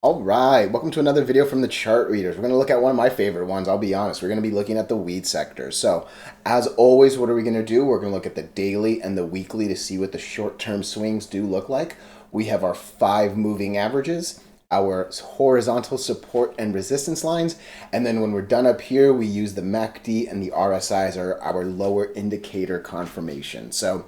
All right, welcome to another video from the chart readers. We're going to look at one of my favorite ones, I'll be honest. We're going to be looking at the weed sector. So, as always, what are we going to do? We're going to look at the daily and the weekly to see what the short-term swings do look like. We have our 5 moving averages, our horizontal support and resistance lines, and then when we're done up here, we use the MACD and the RSI as our lower indicator confirmation. So,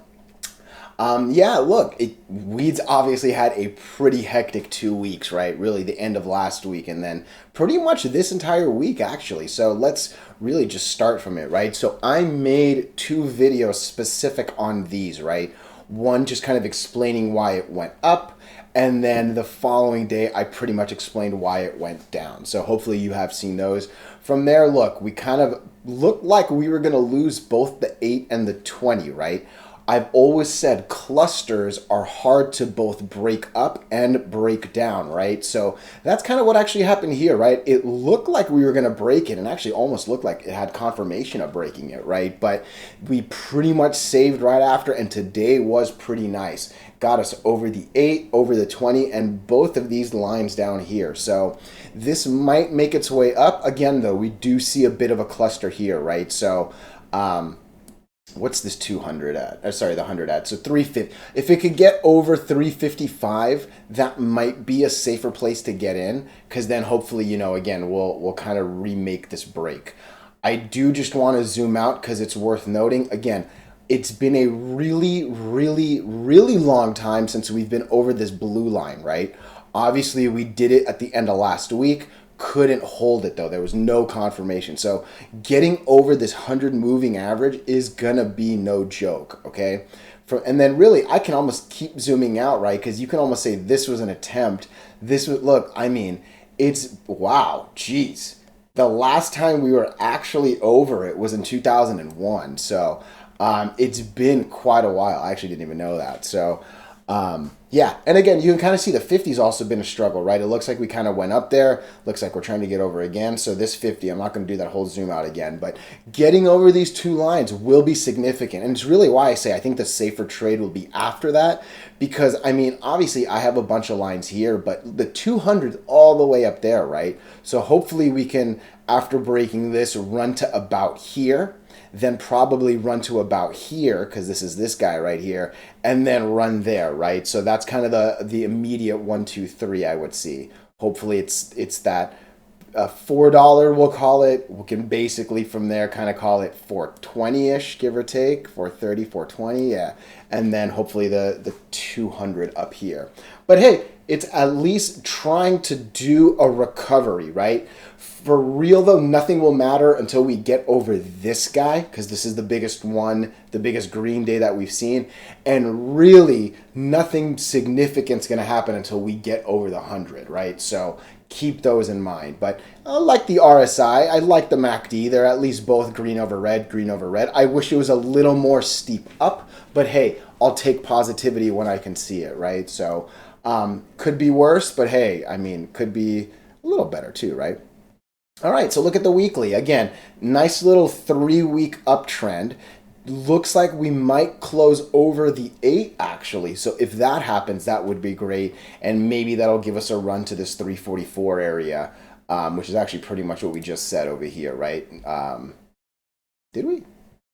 yeah, look, weeds obviously had a pretty hectic 2 weeks, right? Really, the end of last week and then pretty much this entire week, actually. So let's really just start from it, right? So I made 2 videos specific on these, right? One just kind of explaining why it went up, and then the following day, I pretty much explained why it went down. So hopefully you have seen those. From there, look, we kind of looked like we were going to lose both the 8 and the 20, right? I've always said clusters are hard to both break up and break down, right? So that's kind of what actually happened here, right? It looked like we were going to break it and actually almost looked like it had confirmation of breaking it, right? But we pretty much saved right after, and today was pretty nice. Got us over the 8, over the 20, and both of these lines down here. So this might make its way up. Again, though, we do see a bit of a cluster here, right? So, what's this 200 at? Sorry, the 100 at. So 350. If it could get over 355, that might be a safer place to get in, because then hopefully, you know, again, we'll kind of remake this break. I do just want to zoom out because it's worth noting. Again, it's been a really, really, really long time since we've been over this blue line, right? Obviously, we did it at the end of last week. Couldn't hold it though. There was no confirmation. So getting over this 100 moving average is gonna be no joke, okay? And then really, I can almost keep zooming out, right? Because you can almost say this was an attempt. This was, look, I mean, it's, wow, geez. The last time we were actually over it was in 2001. So it's been quite a while. I actually didn't even know that. So yeah, and again, you can kind of see the 50's also been a struggle, right? It looks like we kind of went up there. Looks like we're trying to get over again. So this 50, I'm not going to do that whole zoom out again, but getting over these 2 lines will be significant. And it's really why I say I think the safer trade will be after that, because I mean, obviously I have a bunch of lines here, but the 200 all the way up there, right? So hopefully we can, after breaking this, run to about here, then probably run to about here, because this is this guy right here, and then run there, right? So that's kind of the immediate 1, 2, 3 I would see. Hopefully it's that $4, we'll call it. We can basically from there kind of call it 420-ish, give or take, 430, 420, yeah. And then hopefully the 200 up here. But hey, it's at least trying to do a recovery, right? For real though, nothing will matter until we get over this guy, because this is the biggest one, the biggest green day that we've seen. And really, nothing significant's going to happen until we get over the 100, right? So keep those in mind. But I like the RSI. I like the MACD. They're at least both green over red, green over red. I wish it was a little more steep up, but hey, I'll take positivity when I can see it, right? So could be worse, but hey, I mean, could be a little better too, right? All right, so look at the weekly. Again, nice little 3-week uptrend. Looks like we might close over the 8 actually. So if that happens, that would be great. And maybe that'll give us a run to this 344 area, which is actually pretty much what we just said over here, right? Did we?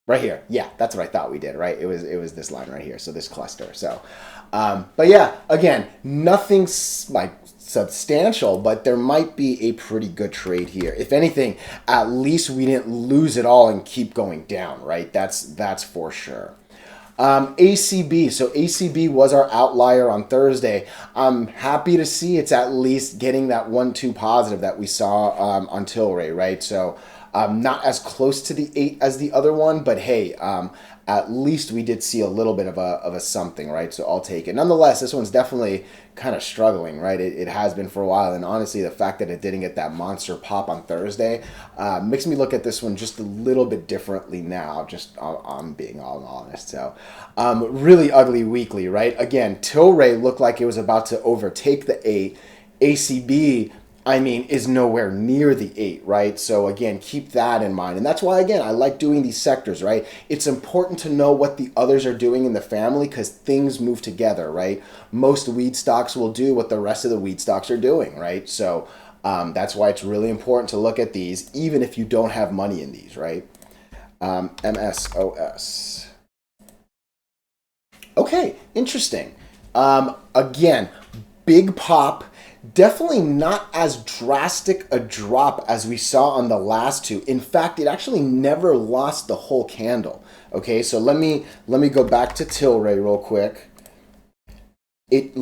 Right here. Yeah, that's what I thought we did, right? It was this line right here, so this cluster. So, but yeah, again, nothing like substantial, but there might be a pretty good trade here. If anything, at least we didn't lose it all and keep going down, right? That's for sure. ACB. So ACB was our outlier on Thursday. I'm happy to see it's at least getting that 1-2 positive that we saw on Tilray, right? So not as close to the 8 as the other one, but hey, at least we did see a little bit of a something, right? So I'll take it. Nonetheless, this one's definitely kind of struggling, right? It has been for a while, and honestly, the fact that it didn't get that monster pop on Thursday makes me look at this one just a little bit differently now, just I'm being all honest. So really ugly weekly, right? Again, Tilray looked like it was about to overtake the 8. ACB I mean, is nowhere near the 8, right? So again, keep that in mind. And that's why, again, I like doing these sectors, right? It's important to know what the others are doing in the family because things move together, right? Most weed stocks will do what the rest of the weed stocks are doing, right? So that's why it's really important to look at these, even if you don't have money in these, right? MSOS. Okay, interesting. Again, big pop. Definitely not as drastic a drop as we saw on the last two. In fact, it actually never lost the whole candle. Okay, so let me go back to Tilray real quick. It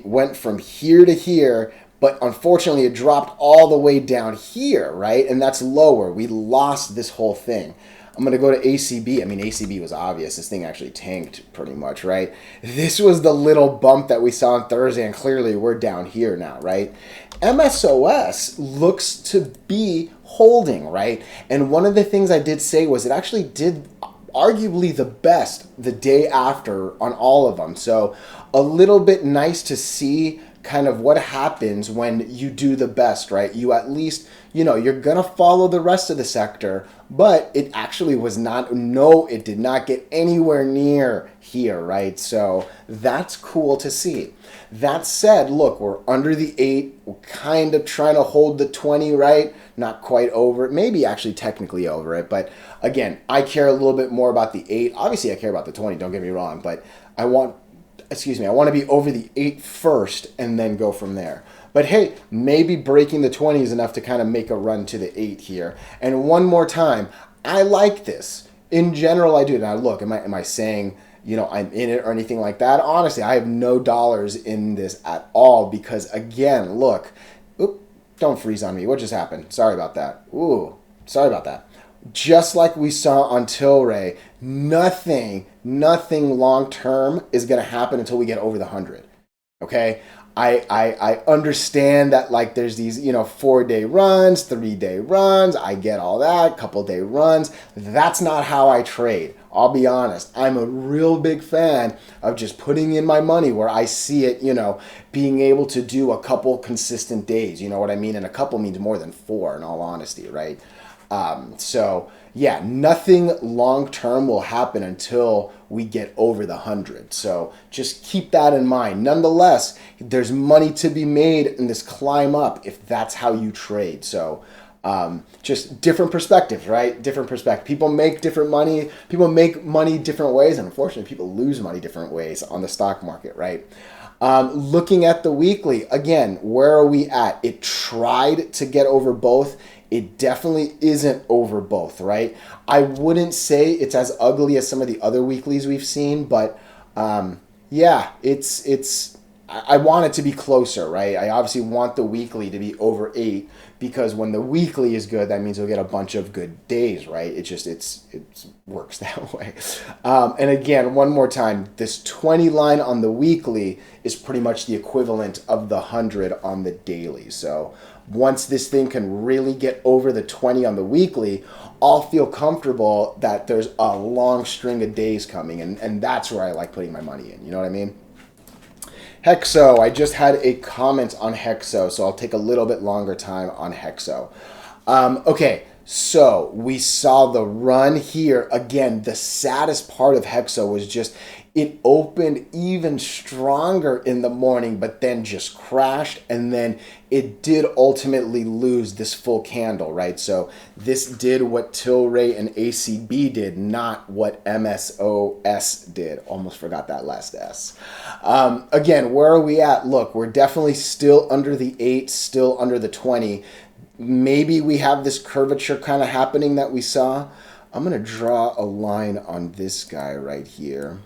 went from here to here, but unfortunately it dropped all the way down here, right? And that's lower. We lost this whole thing. I'm going to go to ACB. I mean, ACB was obvious. This thing actually tanked pretty much, right? This was the little bump that we saw on Thursday, and clearly we're down here now, right? MSOS looks to be holding, right? And one of the things I did say was it actually did arguably the best the day after on all of them. So a little bit nice to see kind of what happens when you do the best, right? You at least, you're going to follow the rest of the sector, but it actually was not, no, it did not get anywhere near here, right? So that's cool to see. That said, look, we're under the 8. We're kind of trying to hold the 20, right? Not quite over it. Maybe actually technically over it. But again, I care a little bit more about the 8. Obviously, I care about the 20, don't get me wrong. But I want to be over the 8 first and then go from there. But hey, maybe breaking the 20 is enough to kind of make a run to the 8 here. And one more time, I like this. In general, I do. Now, look, am I saying, I'm in it or anything like that? Honestly, I have no dollars in this at all because, again, look, don't freeze on me. What just happened? Sorry about that. Sorry about that. Just like we saw on Tilray, nothing long term is going to happen until we get over the 100. Okay? I understand that like there's these 4-day runs, 3-day runs. I get all that, couple-day runs. That's not how I trade. I'll be honest. I'm a real big fan of just putting in my money where I see it, being able to do a couple consistent days. You know what I mean? And a couple means more than 4 in all honesty, right? So yeah, nothing long term will happen until we get over the 100. So just keep that in mind. Nonetheless, there's money to be made in this climb up if that's how you trade. So just different perspectives, right? Different perspective. People make different money. People make money different ways, and unfortunately, people lose money different ways on the stock market, right? Looking at the weekly, again, where are we at? It tried to get over both. It definitely isn't over both, right? I wouldn't say it's as ugly as some of the other weeklies we've seen, but yeah, I want it to be closer, right? I obviously want the weekly to be over 8 because when the weekly is good, that means you'll get a bunch of good days, right? It works that way. And again, one more time, this 20 line on the weekly is pretty much the equivalent of the 100 on the daily. So once this thing can really get over the 20 on the weekly, I'll feel comfortable that there's a long string of days coming, and that's where I like putting my money in. You know what I mean? HEXO, I just had a comment on HEXO, so I'll take a little bit longer time on HEXO. Okay, so we saw the run here. Again, the saddest part of HEXO was just it opened even stronger in the morning, but then just crashed, and then it did ultimately lose this full candle, right? So this did what Tilray and ACB did, not what MSOS did. Almost forgot that last S. Again, where are we at? Look, we're definitely still under the 8, still under the 20. Maybe we have this curvature kind of happening that we saw. I'm going to draw a line on this guy right here.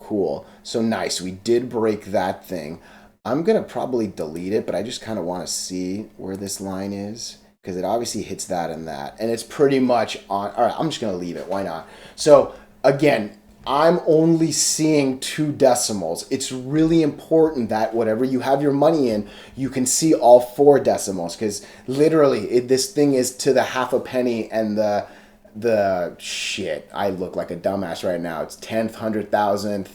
Cool. So nice. We did break that thing. I'm going to probably delete it, but I just kind of want to see where this line is because it obviously hits that and that. And it's pretty much on. All right, I'm just going to leave it. Why not? So again, I'm only seeing 2 decimals. It's really important that whatever you have your money in, you can see all 4 decimals because literally this thing is to the half a penny and the shit. I look like a dumbass right now. It's 10th, 100,000th,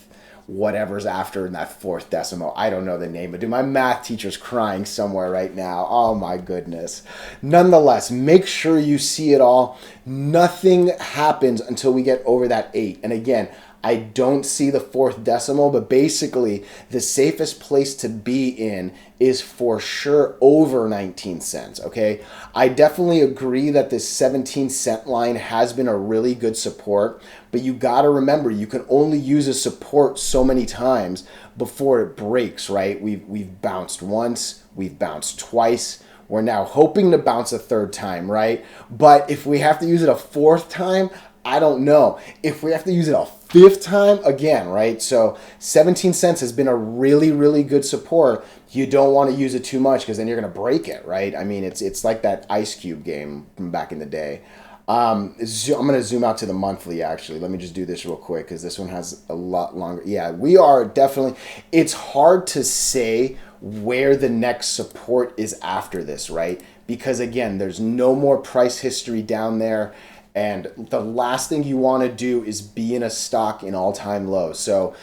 whatever's after in that fourth decimal. I don't know the name, but dude, my math teacher's crying somewhere right now. Oh my goodness. Nonetheless, make sure you see it all. Nothing happens until we get over that 8. And again, I don't see the fourth decimal, but basically the safest place to be in is for sure over 19 cents, okay? I definitely agree that this 17-cent line has been a really good support, but you gotta remember, you can only use a support so many times before it breaks, right? We've bounced once, we've bounced twice, we're now hoping to bounce a third time, right? But if we have to use it a fourth time, I don't know. If we have to use it a fifth time, again, right? So 17 cents has been a really, really good support. You don't want to use it too much because then you're going to break it, right? I mean, it's like that Ice Cube game from back in the day. I'm going to zoom out to the monthly, actually. Let me just do this real quick because this one has a lot longer. Yeah, we are definitely... It's hard to say where the next support is after this, right? Because, again, there's no more price history down there. And the last thing you want to do is be in a stock in all-time low. So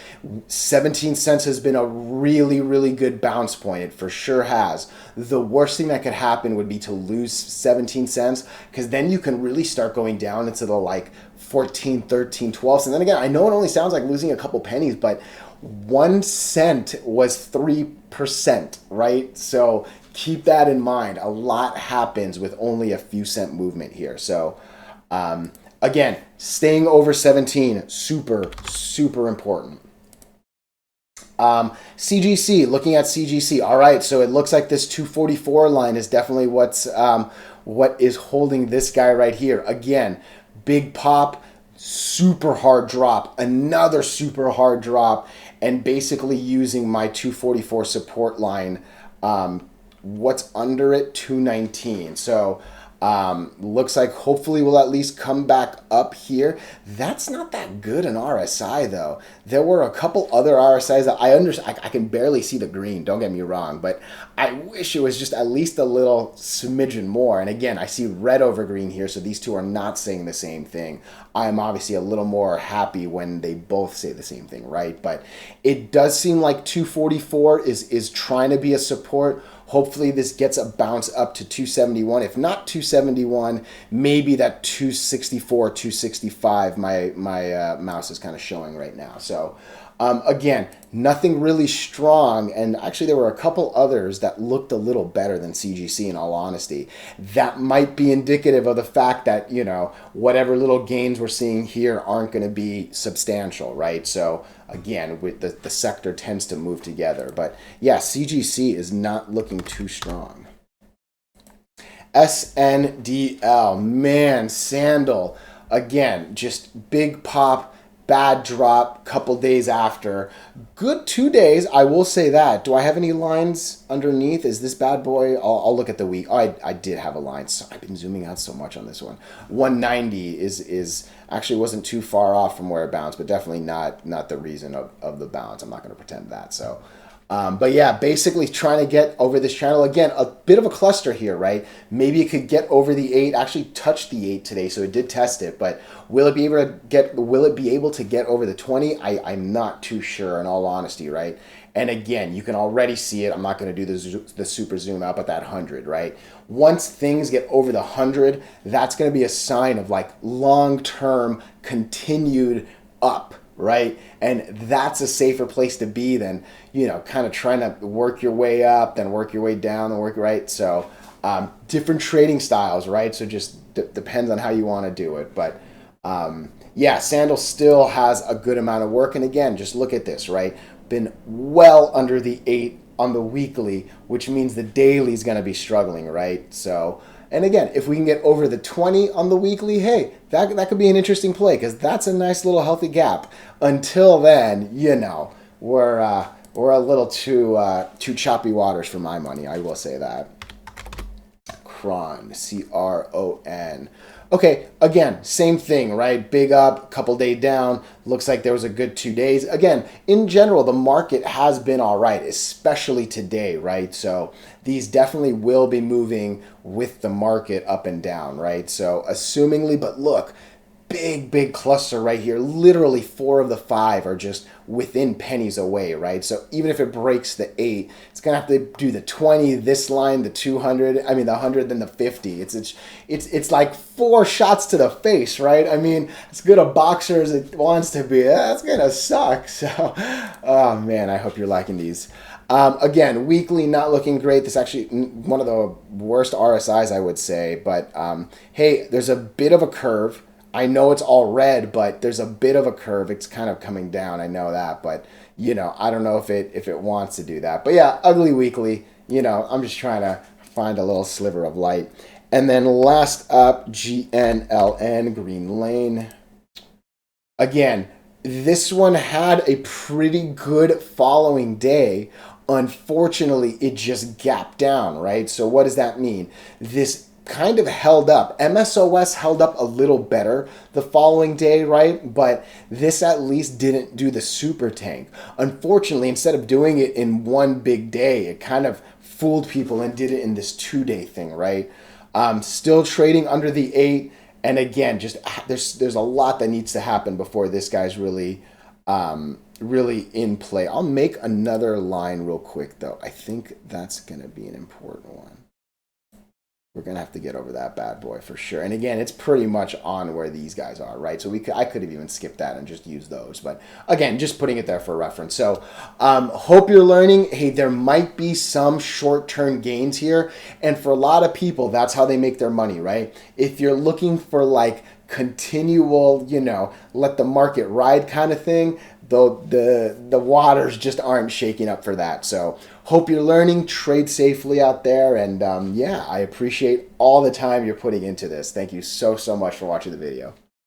17 cents has been a really, really good bounce point. It for sure has. The worst thing that could happen would be to lose 17 cents because then you can really start going down into the like 14, 13, 12. And then again, I know it only sounds like losing a couple pennies, but 1 cent was 3%, right? So keep that in mind. A lot happens with only a few cent movement here. So again, staying over 17, super, super important. CGC, looking at CGC. All right, so it looks like this 244 line is definitely what is holding this guy right here. Again, big pop, super hard drop, another super hard drop, and basically using my 244 support line. What's under it? 219. So looks like hopefully we'll at least come back up here. That's not that good an RSI though. There were a couple other RSIs that I can barely see the green, don't get me wrong, but I wish it was just at least a little smidgen more. And again, I see red over green here, so these two are not saying the same thing. I am obviously a little more happy when they both say the same thing, right? But it does seem like 244 is trying to be a support. Hopefully this gets a bounce up to 271. If not 271, maybe that 264, 265 my mouse is kind of showing right now. So again, nothing really strong. And actually there were a couple others that looked a little better than CGC in all honesty. That might be indicative of the fact that, you know, whatever little gains we're seeing here aren't going to be substantial, right? So again, with the sector tends to move together. But yeah, CGC is not looking too strong. SNDL, man, Sandal, again, just big pop, bad drop, couple days after. Good 2 days, I will say that. Do I have any lines underneath? Is this bad boy? I'll look at the week. Oh, I did have a line. So I've been zooming out so much on this one. 190 is actually wasn't too far off from where it bounced, but definitely not the reason of the bounce. I'm not going to pretend that. So, but yeah, basically trying to get over this channel. Again, a bit of a cluster here, right? Maybe it could get over the 8, actually touched the 8 today, so it did test it, but will it be able to get over the 20? I'm not too sure in all honesty, right? And again, you can already see it. I'm not going to do the super zoom out, but that 100, right? Once things get over the 100, that's going to be a sign of like long-term continued up, right? And that's a safer place to be than, you know, kind of trying to work your way up, then work your way down, and work right. So different trading styles, right? So just depends on how you want to do it. But yeah, Sandal still has a good amount of work. And again, just look at this, right? Been well under the 8 on the weekly, which means the daily is going to be struggling, right? So, and again, if we can get over the 20 on the weekly, hey, that could be an interesting play because that's a nice little healthy gap. Until then, you know, we're a little too choppy waters for my money. I will say that. CRON, CRON. Okay, again, same thing, right? Big up, couple day down. Looks like there was a good 2 days. Again, in general, the market has been all right, especially today, right? So these definitely will be moving with the market up and down, right? So assumingly, but look, big cluster right here. Literally 4 of the 5 are just within pennies away, right? So even if it breaks the 8, it's gonna have to do the 20, this line, the 200, I mean the 100, then the 50. It's like 4 shots to the face, right? I mean, as good a boxer as it wants to be, that's gonna suck. So, oh man, I hope you're liking these. Again, weekly not looking great. This is actually one of the worst RSIs, I would say. But hey, there's a bit of a curve. I know it's all red, but there's a bit of a curve. It's kind of coming down. I know that, but you know, I don't know if it wants to do that. But yeah, ugly weekly. You know, I'm just trying to find a little sliver of light. And then last up, GNLN, Green Lane. Again, this one had a pretty good following day. Unfortunately, it just gapped down, right? So what does that mean? This kind of held up. MSOS held up a little better the following day, right? But this at least didn't do the super tank. Unfortunately, instead of doing it in one big day, it kind of fooled people and did it in this 2-day thing, right? Still trading under the 8. And again, just there's a lot that needs to happen before this guy's really really in play. I'll make another line real quick though. I think that's gonna be an important one. We're gonna have to get over that bad boy for sure. And again, it's pretty much on where these guys are, right? So I could have even skipped that and just used those. But again, just putting it there for reference. So hope you're learning. Hey, there might be some short-term gains here. And for a lot of people, that's how they make their money, right? If you're looking for like continual, you know, let the market ride kind of thing, though the waters just aren't shaking up for that. So hope you're learning, trade safely out there, and yeah, I appreciate all the time you're putting into this. Thank you so much for watching the video.